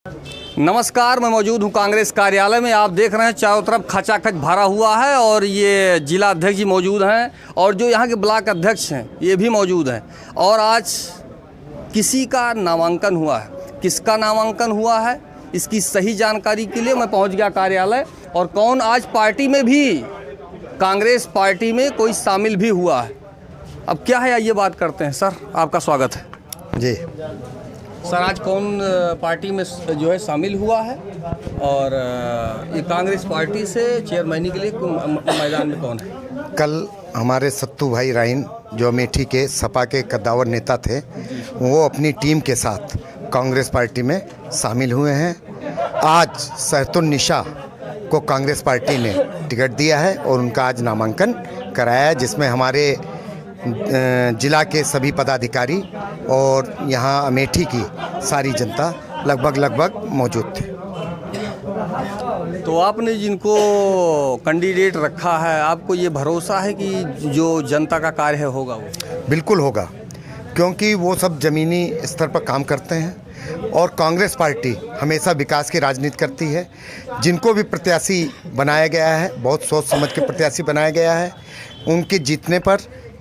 नमस्कार, मैं मौजूद हूं कांग्रेस कार्यालय में। आप देख रहे हैं चारों तरफ खचाखच भरा हुआ है और ये जिला अध्यक्ष जी मौजूद हैं और जो यहां के ब्लॉक अध्यक्ष हैं ये भी मौजूद हैं। और आज किसी का नामांकन हुआ है, किसका नामांकन हुआ है इसकी सही जानकारी के लिए मैं पहुंच गया कार्यालय। और कौन आज पार्टी में भी, कांग्रेस पार्टी में कोई शामिल भी हुआ है, अब क्या है आइए बात करते हैं। सर आपका स्वागत है जी। सर, आज कौन पार्टी में जो है शामिल हुआ है और ये कांग्रेस पार्टी से चेयरमैनी के लिए मैदान में कौन है? कल हमारे सत्तू भाई राइन जो अमेठी के सपा के कद्दावर नेता थे, वो अपनी टीम के साथ कांग्रेस पार्टी में शामिल हुए हैं। आज सहतुन्निशा को कांग्रेस पार्टी ने टिकट दिया है और उनका आज नामांकन कराया है, जिसमें हमारे जिला के सभी पदाधिकारी और यहाँ अमेठी की सारी जनता लगभग मौजूद थे। तो आपने जिनको कैंडिडेट रखा है, आपको ये भरोसा है कि जो जनता का कार्य है होगा वो? बिल्कुल होगा, क्योंकि वो सब ज़मीनी स्तर पर काम करते हैं और कांग्रेस पार्टी हमेशा विकास की राजनीति करती है। जिनको भी प्रत्याशी बनाया गया है, बहुत सोच समझ के प्रत्याशी बनाया गया है। उनके जीतने पर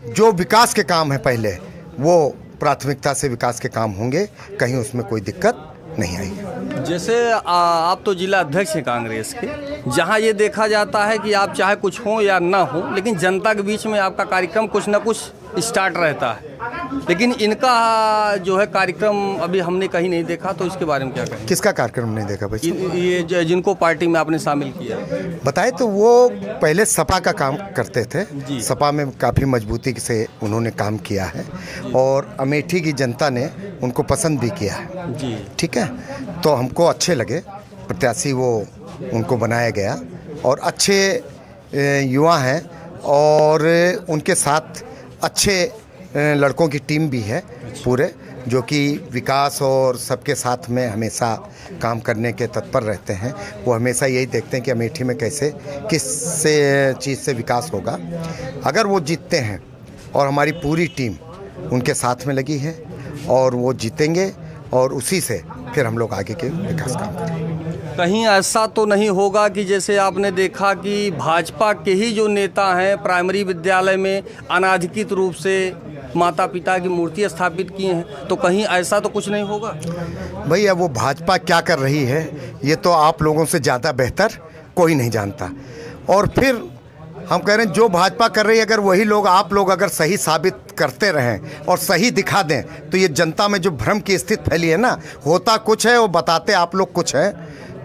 जो विकास के काम है पहले, वो प्राथमिकता से विकास के काम होंगे, कहीं उसमें कोई दिक्कत नहीं आएगी। जैसे आप तो जिला अध्यक्ष हैं कांग्रेस के, जहां ये देखा जाता है कि आप चाहे कुछ हो या ना हो, लेकिन जनता के बीच में आपका कार्यक्रम कुछ ना कुछ स्टार्ट रहता है। लेकिन इनका जो है कार्यक्रम अभी हमने कहीं नहीं देखा, तो इसके बारे में क्या कहें? किसका कार्यक्रम नहीं देखा भाई? ये जिनको पार्टी में आपने शामिल किया बताए तो वो पहले सपा का काम करते थे, सपा में काफ़ी मजबूती से उन्होंने काम किया है और अमेठी की जनता ने उनको पसंद भी किया है जी। ठीक है, तो हमको अच्छे लगे प्रत्याशी, वो उनको बनाया गया और अच्छे युवा हैं और उनके साथ अच्छे लड़कों की टीम भी है पूरे, जो कि विकास और सबके साथ में हमेशा काम करने के तत्पर रहते हैं। वो हमेशा यही देखते हैं कि अमेठी में कैसे किस से चीज़ से विकास होगा। अगर वो जीतते हैं और हमारी पूरी टीम उनके साथ में लगी है और वो जीतेंगे और उसी से फिर हम लोग आगे के विकास काम करेंगे। कहीं ऐसा तो नहीं होगा कि जैसे आपने देखा कि भाजपा के ही जो नेता हैं प्राइमरी विद्यालय में अनाधिकृत रूप से माता पिता की मूर्ति स्थापित किए हैं, तो कहीं ऐसा तो कुछ नहीं होगा? भैया वो भाजपा क्या कर रही है ये तो आप लोगों से ज़्यादा बेहतर कोई नहीं जानता। और फिर हम कह रहे हैं जो भाजपा कर रही है, अगर वही लोग आप लोग अगर सही साबित करते रहें और सही दिखा दें, तो ये जनता में जो भ्रम की स्थिति फैली है ना, होता कुछ है और बताते आप लोग कुछ है,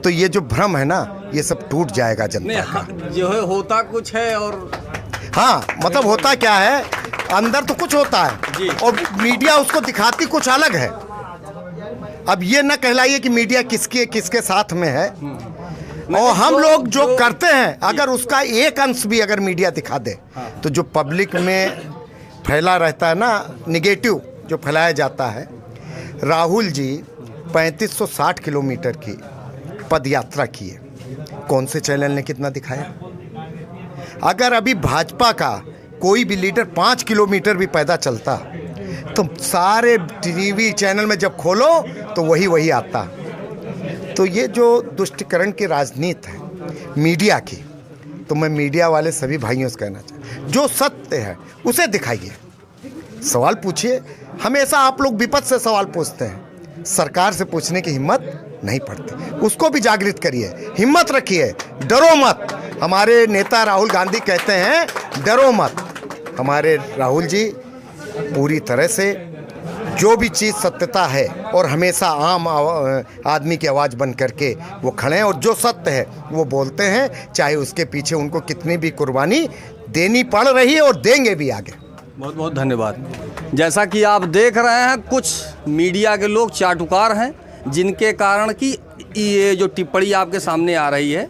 तो ये जो भ्रम है ना ये सब टूट जाएगा जनता का। जो है होता कुछ है और हाँ, मतलब होता क्या है, अंदर तो कुछ होता है और मीडिया उसको दिखाती कुछ अलग है। अब ये न कहलाइए कि मीडिया किसके साथ में है, और हम लोग जो करते हैं अगर उसका एक अंश भी अगर मीडिया दिखा दे, तो जो पब्लिक में फैला रहता है ना निगेटिव जो फैलाया जाता है। राहुल जी 3560 किलोमीटर की पद यात्रा की है, कौन से चैनल ने कितना दिखाया? अगर अभी भाजपा का कोई भी लीडर 5 किलोमीटर भी पैदल चलता तो सारे टीवी चैनल में जब खोलो तो वही आता। तो ये जो दुष्टीकरण की राजनीति है मीडिया की, तो मैं मीडिया वाले सभी भाइयों से कहना चाहता, जो सत्य है उसे दिखाइए, सवाल पूछिए। हमेशा आप लोग विपक्ष से सवाल पूछते हैं, सरकार से पूछने की हिम्मत नहीं पड़ती, उसको भी जागृत करिए, हिम्मत रखिए, डरो मत। हमारे नेता राहुल गांधी कहते हैं डरो मत। हमारे राहुल जी पूरी तरह से जो भी चीज़ सत्यता है और हमेशा आम आदमी की आवाज़ बन करके वो खड़े हैं और जो सत्य है वो बोलते हैं, चाहे उसके पीछे उनको कितनी भी कुर्बानी देनी पड़ रही है और देंगे भी आगे। बहुत बहुत धन्यवाद। जैसा कि आप देख रहे हैं, कुछ मीडिया के लोग चाटुकार हैं, जिनके कारण कि ये जो टिप्पणी आपके सामने आ रही है,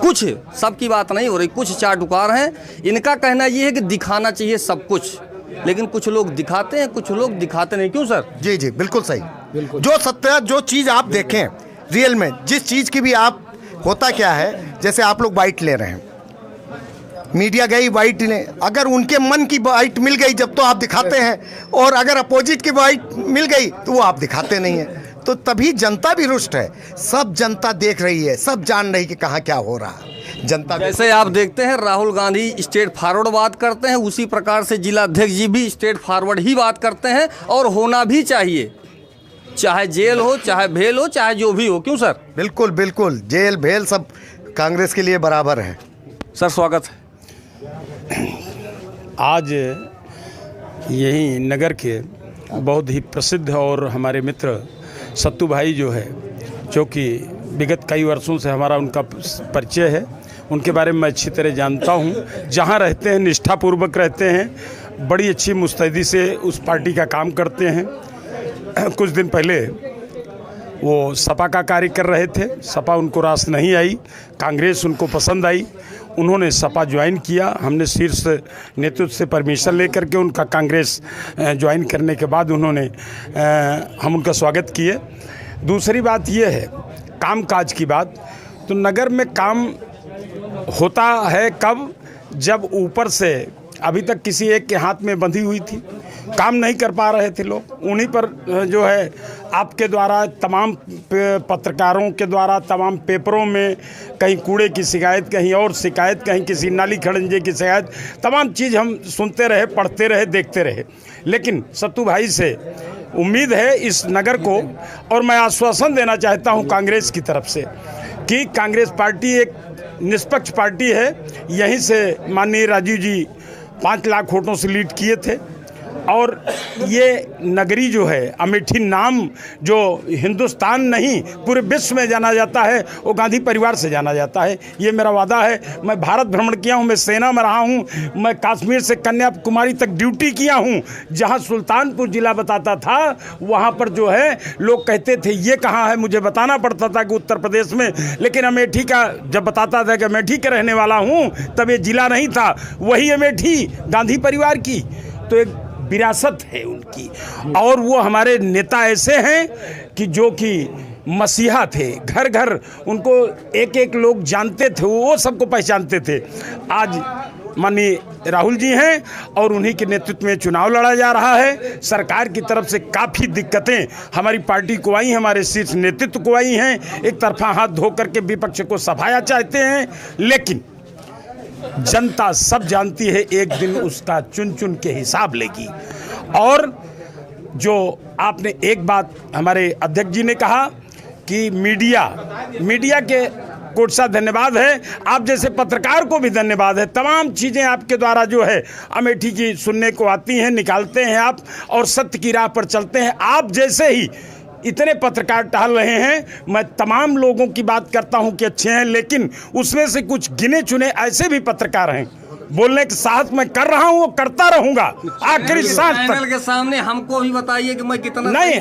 कुछ सबकी बात नहीं हो रही, कुछ चाटुकार हैं। इनका कहना ये है कि दिखाना चाहिए सब कुछ, लेकिन कुछ लोग दिखाते हैं, कुछ लोग दिखाते नहीं। क्यों सर? जी जी बिल्कुल सही, बिल्कुल। जो सत्य, जो चीज़ आप देखें रियल में, जिस चीज़ की भी आप, होता क्या है, जैसे आप लोग बाइट ले रहे हैं, मीडिया गई बाइट ने, अगर उनके मन की बाइट मिल गई जब तो आप दिखाते हैं, और अगर अपोजिट की बाइट मिल गई तो वो आप दिखाते नहीं हैं। तो तभी जनता भी रुष्ट है। सब जनता देख रही है, सब जान रही कि कहाँ क्या हो रहा है। जनता जैसे आप देखते हैं राहुल गांधी स्टेट फॉरवर्ड बात करते हैं, उसी प्रकार से जिला अध्यक्ष जी भी स्टेट फॉरवर्ड ही बात करते हैं, और होना भी चाहिए, चाहे जेल हो, चाहे भेल हो, चाहे जो भी हो। क्यों सर? बिल्कुल बिल्कुल, जेल भेल सब कांग्रेस के लिए बराबर है। सर स्वागत है। आज यही नगर के बहुत ही प्रसिद्ध और हमारे मित्र सत्तू भाई जो है, जो कि विगत कई वर्षों से हमारा उनका परिचय है, उनके बारे में मैं अच्छी तरह जानता हूं। जहां रहते हैं निष्ठापूर्वक रहते हैं, बड़ी अच्छी मुस्तैदी से उस पार्टी का काम करते हैं। कुछ दिन पहले वो सपा का कार्य कर रहे थे, सपा उनको रास नहीं आई, कांग्रेस उनको पसंद आई, उन्होंने सपा ज्वाइन किया। हमने शीर्ष नेतृत्व से परमिशन लेकर के उनका कांग्रेस ज्वाइन करने के बाद उन्होंने हम उनका स्वागत किए। दूसरी बात ये है काम काज की बात, तो नगर में काम होता है कब, जब ऊपर से अभी तक किसी एक के हाथ में बंधी हुई थी, काम नहीं कर पा रहे थे लोग, उन्हीं पर जो है आपके द्वारा तमाम पत्रकारों के द्वारा तमाम पेपरों में कहीं कूड़े की शिकायत, कहीं और शिकायत, कहीं किसी नाली खड़ंजे की शिकायत, तमाम चीज़ हम सुनते रहे, पढ़ते रहे, देखते रहे। लेकिन सत्तू भाई से उम्मीद है इस नगर को, और मैं आश्वासन देना चाहता हूं कांग्रेस की तरफ से कि कांग्रेस पार्टी एक निष्पक्ष पार्टी है। यहीं से माननीय राजीव जी 5 लाख वोटों से लीड किए थे, और ये नगरी जो है अमेठी नाम जो हिंदुस्तान नहीं पूरे विश्व में जाना जाता है, वो गांधी परिवार से जाना जाता है। ये मेरा वादा है। मैं भारत भ्रमण किया हूँ, मैं सेना में रहा हूँ, मैं कश्मीर से कन्याकुमारी तक ड्यूटी किया हूँ। जहाँ सुल्तानपुर जिला बताता था वहाँ पर जो है लोग कहते थे ये कहाँ है, मुझे बताना पड़ता था कि उत्तर प्रदेश में, लेकिन अमेठी का जब बताता था कि अमेठी के रहने वाला हूँ, तब ये जिला नहीं था, वही अमेठी गांधी परिवार की तो एक विरासत है उनकी। और वो हमारे नेता ऐसे हैं कि जो कि मसीहा थे, घर घर उनको एक एक लोग जानते थे, वो सबको पहचानते थे। आज माननीय राहुल जी हैं और उन्हीं के नेतृत्व में चुनाव लड़ा जा रहा है। सरकार की तरफ से काफ़ी दिक्कतें हमारी पार्टी को आई, हमारे शीर्ष नेतृत्व को आई हैं। एक तरफा हाथ धो करके विपक्ष को सफाया चाहते हैं, लेकिन जनता सब जानती है एक दिन उसका चुन चुन के हिसाब लेगी। और जो आपने एक बात हमारे अध्यक्ष जी ने कहा कि मीडिया के कोट सा धन्यवाद है, आप जैसे पत्रकार को भी धन्यवाद है। तमाम चीज़ें आपके द्वारा जो है अमेठी की सुनने को आती हैं, निकालते हैं आप और सत्य की राह पर चलते हैं। आप जैसे ही इतने पत्रकार टहल रहे हैं, मैं तमाम लोगों की बात करता हूं कि अच्छे हैं, लेकिन उसमें से कुछ गिने चुने ऐसे भी पत्रकार हैं, बोलने के साथ मैं कर रहा हूं, वो करता रहूंगा आखिरी सांस तक। चैनल के सामने हमको भी बताइए कि मैं कितना नहीं,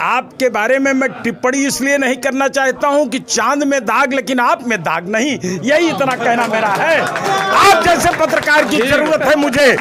आपके बारे में मैं टिप्पणी इसलिए नहीं करना चाहता हूं कि चांद में दाग लेकिन आप में दाग नहीं, यही इतना कहना मेरा है। आप जैसे पत्रकार की जरूरत है मुझे।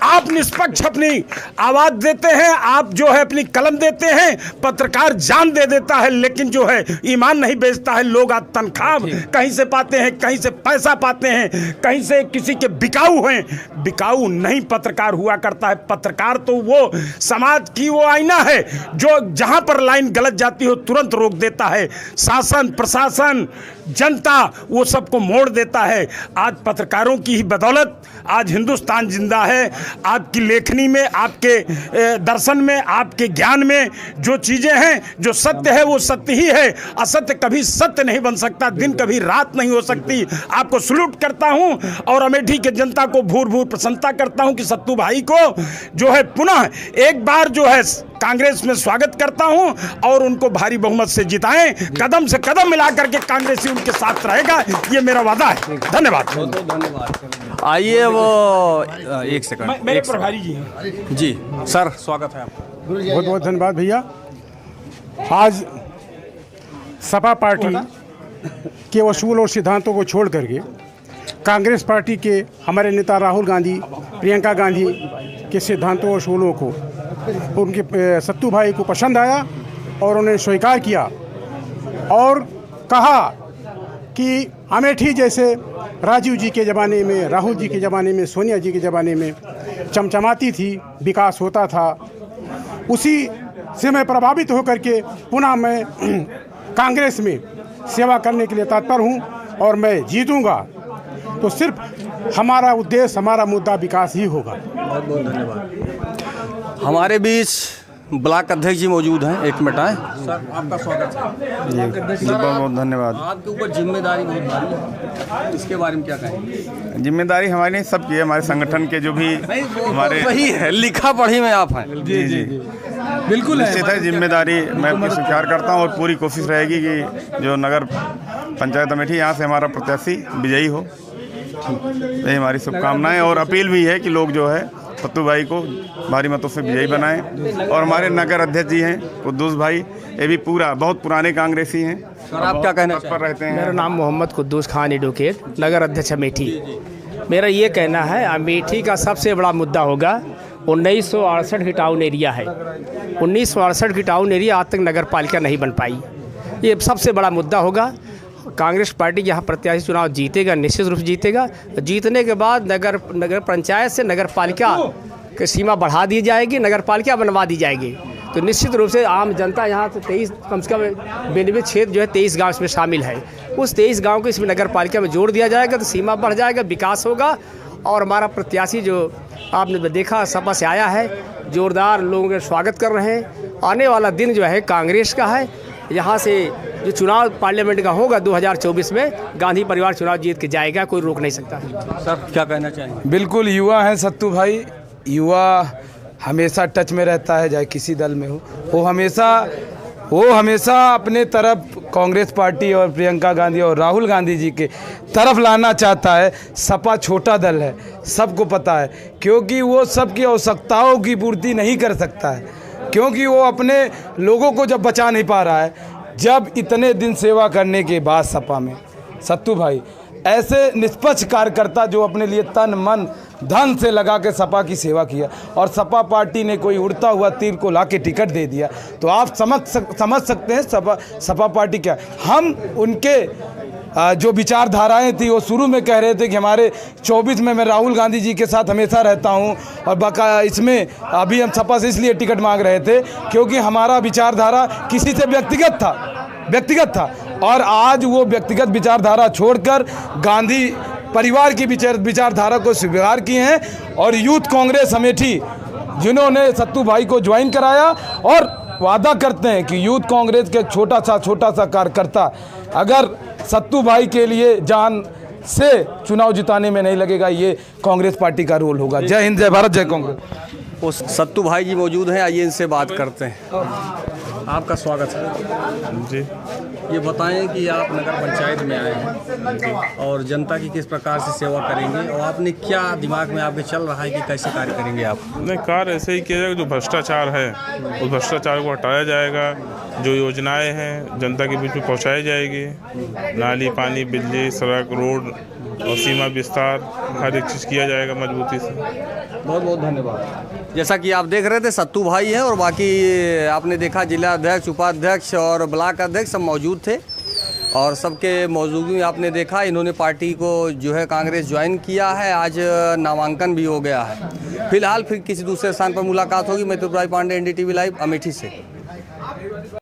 आप निष्पक्ष अपनी आवाज देते हैं, आप जो है अपनी कलम देते हैं, पत्रकार जान दे देता है लेकिन जो है ईमान नहीं बेचता है। लोग आज तनख्वाह कहीं से पाते हैं, कहीं से पैसा पाते हैं, कहीं से किसी के बिकाऊ हैं, बिकाऊ नहीं पत्रकार हुआ करता है। पत्रकार तो वो समाज की वो आईना है जो जहां पर लाइन गलत जाती हो तुरंत रोक देता है। शासन, प्रशासन, जनता वो सबको मोड़ देता है। आज पत्रकारों की ही बदौलत आज हिंदुस्तान जिंदा है। आपकी लेखनी में, आपके दर्शन में, आपके ज्ञान में जो चीज़ें हैं, जो सत्य है वो सत्य ही है। असत्य कभी सत्य नहीं बन सकता, दिन कभी रात नहीं हो सकती। आपको सलूट करता हूं और अमेठी के जनता को भूर भूर प्रसन्नता करता हूं कि सत्तू भाई को जो है पुनः एक बार जो है कांग्रेस में स्वागत करता हूं और उनको भारी बहुमत से जिताएं। कदम से कदम मिला करके कांग्रेसी उनके साथ रहेगा, ये मेरा वादा है। धन्यवाद। आइए वो एक सेकंड, मेरे प्रभारी जी हैं। जी सर स्वागत है आपका। बहुत बहुत धन्यवाद भैया। आज सपा पार्टी के उसूल और सिद्धांतों को छोड़ करके कांग्रेस पार्टी के हमारे नेता राहुल गांधी, प्रियंका गांधी के सिद्धांतों और उसूलों को उनके सत्तू भाई को पसंद आया और उन्हें स्वीकार किया और कहा कि अमेठी जैसे राजीव जी के ज़माने में, राहुल जी के ज़माने में, सोनिया जी के ज़माने में चमचमाती थी, विकास होता था, उसी से मैं प्रभावित होकर के पुनः मैं कांग्रेस में सेवा करने के लिए तत्पर हूं और मैं जीतूंगा तो सिर्फ हमारा उद्देश्य, हमारा मुद्दा विकास ही होगा। बहुत बहुत धन्यवाद। हमारे बीच ब्लॉक अध्यक्ष जी मौजूद हैं, एक मिनट आए सर, आपका स्वागत है। जी बहुत बहुत धन्यवाद। आपके ऊपर जिम्मेदारी बहुत भारी है, इसके बारे में क्या कहेंगे? जिम्मेदारी हमारी नहीं, सबकी है, हमारे संगठन के जो भी हमारे वही है, लिखा पढ़ी में आप हैं। जी जी बिल्कुल निश्चित है, जिम्मेदारी मैं अपनी स्वीकार करता हूँ और पूरी कोशिश रहेगी कि जो नगर पंचायत अमेठी यहाँ से हमारा प्रत्याशी विजयी हो, यही हमारी शुभकामनाएं और अपील भी है कि लोग जो है सत्तू भाई को भारी मतों से विजयी बनाएं। और हमारे नगर अध्यक्ष जी हैं कुद्दूस भाई, ये भी बहुत पुराने कांग्रेसी हैं। सर आप क्या कहना पर रहते हैं? मेरा नाम मोहम्मद कुद्दूस खान एडवोकेट, नगर अध्यक्ष अमेठी। मेरा ये कहना है अमेठी का सबसे बड़ा मुद्दा होगा 1968 की टाउन एरिया है। 1968 की टाउन एरिया आज तक नगर पालिका नहीं बन पाई, ये सबसे बड़ा मुद्दा होगा। कांग्रेस पार्टी यहाँ प्रत्याशी चुनाव जीतेगा, निश्चित रूप से जीतेगा। जीतने के बाद नगर पंचायत से नगर पालिका की सीमा बढ़ा दी जाएगी, नगर पालिका बनवा दी जाएगी। तो निश्चित रूप से आम जनता यहाँ से 23 कम से कम 92 क्षेत्र जो है 23 गांव इसमें शामिल है, उस 23 गांव को इसमें नगर पालिका में जोड़ दिया जाएगा तो सीमा बढ़ जाएगा, विकास होगा। और हमारा प्रत्याशी जो आपने देखा सपा से आया है, जोरदार लोगों के स्वागत कर रहे हैं। आने वाला दिन जो है कांग्रेस का है। यहाँ से जो चुनाव पार्लियामेंट का होगा 2024 में, गांधी परिवार चुनाव जीत के जाएगा, कोई रोक नहीं सकता। सर क्या कहना चाहेंगे? बिल्कुल, युवा हैं सत्तू भाई, युवा हमेशा टच में रहता है, चाहे किसी दल में हो। वो हमेशा अपने तरफ कांग्रेस पार्टी और प्रियंका गांधी और राहुल गांधी जी के तरफ लाना चाहता है। सपा छोटा दल है, सबको पता है, क्योंकि वो सबकी आवश्यकताओं की पूर्ति नहीं कर सकता है, क्योंकि वो अपने लोगों को जब बचा नहीं पा रहा है। जब इतने दिन सेवा करने के बाद सपा में सत्तू भाई ऐसे निष्पक्ष कार्यकर्ता जो अपने लिए तन मन धन से लगा के सपा की सेवा किया और सपा पार्टी ने कोई उड़ता हुआ तीर को लाके टिकट दे दिया, तो आप समझ सकते हैं सपा पार्टी क्या। हम उनके जो विचारधाराएं थी वो शुरू में कह रहे थे कि हमारे 24 में मैं राहुल गांधी जी के साथ हमेशा रहता हूं, और बाका इसमें अभी हम सपा से इसलिए टिकट मांग रहे थे क्योंकि हमारा विचारधारा किसी से व्यक्तिगत था। और आज वो व्यक्तिगत विचारधारा छोड़कर गांधी परिवार की विचारधारा को स्वीकार किए हैं। और यूथ कांग्रेस अमेठी जिन्होंने सत्तू भाई को ज्वाइन कराया और वादा करते हैं कि यूथ कांग्रेस के छोटा सा कार्यकर्ता अगर सत्तू भाई के लिए जान से चुनाव जिताने में नहीं लगेगा, ये कांग्रेस पार्टी का रोल होगा। जय हिंद, जय भारत, जय कांग्रेस। वो सत्तू भाई जी मौजूद हैं, आइए इनसे बात करते हैं। आपका स्वागत है जी। ये बताएं कि आप नगर पंचायत में आए हैं और जनता की किस प्रकार से सेवा करेंगे, और आपने क्या दिमाग में आपके चल रहा है कि कैसे कार्य करेंगे आप? नहीं, कार्य ऐसे ही किया जाएगा, जो भ्रष्टाचार है उस भ्रष्टाचार को हटाया जाएगा, जो योजनाएं हैं जनता के बीच में पहुंचाई जाएगी, नाली, पानी, बिजली, सड़क, रोड और सीमा विस्तार, हर एक चीज़ किया जाएगा मजबूती से। बहुत बहुत धन्यवाद। जैसा कि आप देख रहे थे सत्तू भाई हैं, और बाकी आपने देखा जिला अध्यक्ष, उपाध्यक्ष और ब्लॉक अध्यक्ष सब मौजूद थे, और सबके मौजूदगी में आपने देखा इन्होंने पार्टी को जो है कांग्रेस ज्वाइन किया है। आज नामांकन भी हो गया है। फिलहाल फिर किसी दूसरे स्थान पर मुलाकात होगी। मैं त्रिपुरारी पांडे, NDTV लाइव, अमेठी से।